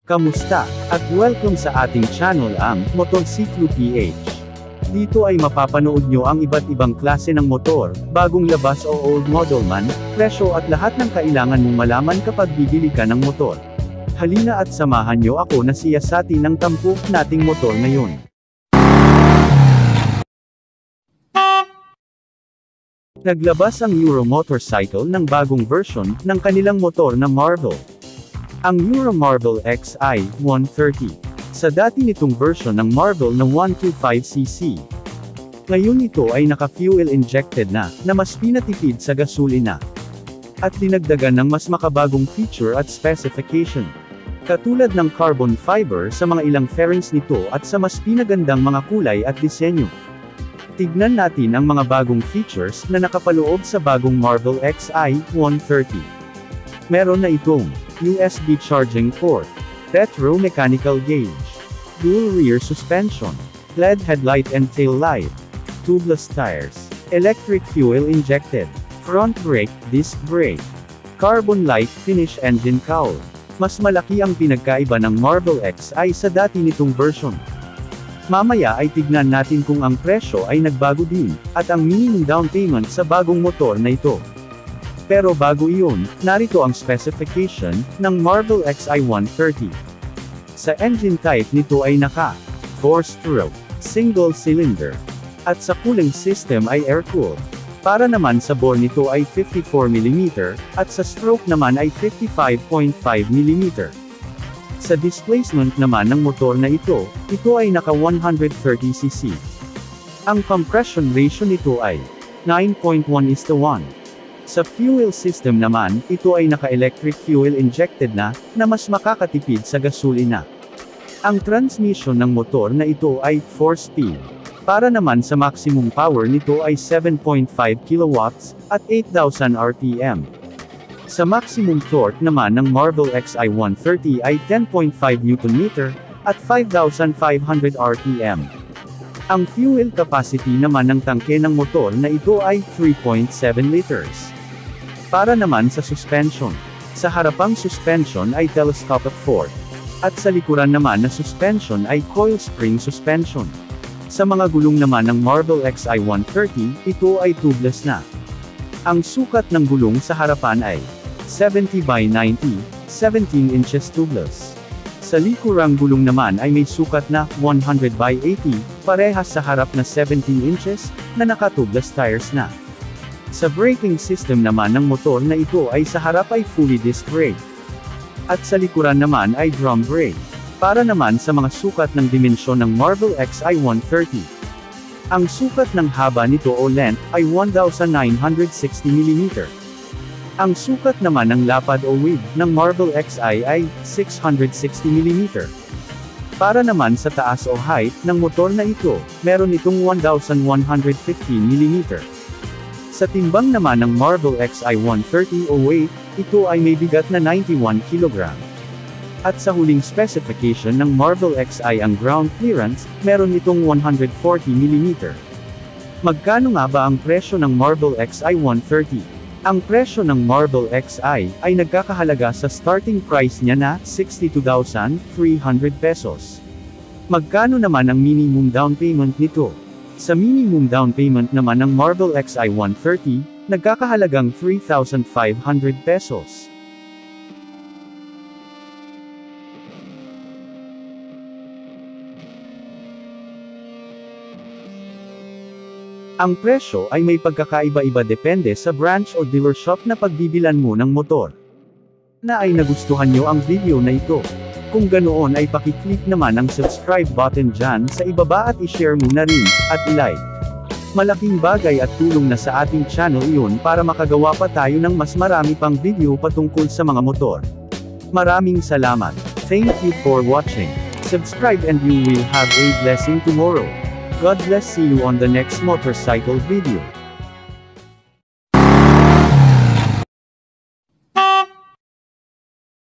Kamusta? At welcome sa ating channel ang Motorsiklo PH. Dito ay mapapanood nyo ang iba't ibang klase ng motor, bagong labas o old model man, presyo at lahat ng kailangan mong malaman kapag bibili ka ng motor. Halina at samahan nyo ako na siyasati ng tampok nating motor ngayon. Naglabas ang Euro Motorcycle ng bagong version ng kanilang motor na Marvel. Ang Euro Marvel XI 130. Sa dati nitong version ng Marvel na 125cc. Ngayon ito ay naka-fuel injected na mas pinatipid sa gasolina. At dinagdagan ng mas makabagong feature at specification. Katulad ng carbon fiber sa mga ilang fairings nito at sa mas pinagandang mga kulay at disenyo. Tignan natin ang mga bagong features na nakapaloob sa bagong Marvel XI 130. Meron na itong USB charging port, retro mechanical gauge, dual rear suspension, LED headlight and tail light, tubeless tires, electric fuel injected, front brake, disc brake, carbon light finish engine cowl. Mas malaki ang pinagkaiba ng Marvel XI sa dati nitong version. Mamaya ay tignan natin kung ang presyo ay nagbago din, at ang minimum down payment sa bagong motor na ito. Pero bago iyon, narito ang specification ng Marvel XI 130. Sa engine type nito ay naka 4-stroke, single cylinder. At sa cooling system ay air-cooled. Para naman sa bore nito ay 54mm, at sa stroke naman ay 55.5mm. Sa displacement naman ng motor na ito ay naka 130cc. Ang compression ratio nito ay 9.1:1. Sa fuel system naman, ito ay naka-electric fuel injected na mas makakatipid sa gasolina. Ang transmission ng motor na ito ay 4-speed. Para naman sa maximum power nito ay 7.5 kW at 8,000 RPM. Sa maximum torque naman ng Marvel XI 130 ay 10.5 Nm at 5,500 RPM. Ang fuel capacity naman ng tangke ng motor na ito ay 3.7 liters. Para naman sa suspension. Sa harapang suspension ay telescopic fork. At sa likuran naman na suspension ay coil spring suspension. Sa mga gulong naman ng Marvel XI 130, ito ay tubeless na. Ang sukat ng gulong sa harapan ay 70/90, 17 inches tubeless. Sa likurang gulong naman ay may sukat na 100/80, parehas sa harap na 17 inches, na naka-tubeless tires na. Sa braking system naman ng motor na ito ay sa harap ay fully disc brake. At sa likuran naman ay drum brake. Para naman sa mga sukat ng dimensyon ng Marvel XI 130. Ang sukat ng haba nito o length ay 1,960mm. Ang sukat naman ng lapad o width ng Marvel XI ay 660mm. Para naman sa taas o height ng motor na ito, meron itong 1,115mm. Sa timbang naman ng Marvel XI 130 o weight, ito ay may bigat na 91 kg. At sa huling specification ng Marvel XI ang ground clearance, meron itong 140mm. Magkano nga ba ang presyo ng Marvel XI 130? Ang presyo ng Marvel XI ay nagkakahalaga sa starting price niya na 62,300 pesos. Magkano naman ang minimum down payment nito? Sa minimum down payment naman ng Marvel XI 130, nagkakahalagang 3,500 pesos. Ang presyo ay may pagkakaiba-iba depende sa branch o dealership na pagbibilan mo ng motor. Na ay nagustuhan nyo ang video na ito. Kung ganoon ay pakiclick naman ang subscribe button dyan sa ibaba at ishare mo na rin, at ilike. Malaking bagay at tulong na sa ating channel iyon para makagawa pa tayo ng mas marami pang video patungkol sa mga motor. Maraming salamat. Thank you for watching. Subscribe and you will have a blessing tomorrow. God bless, see you on the next motorcycle video.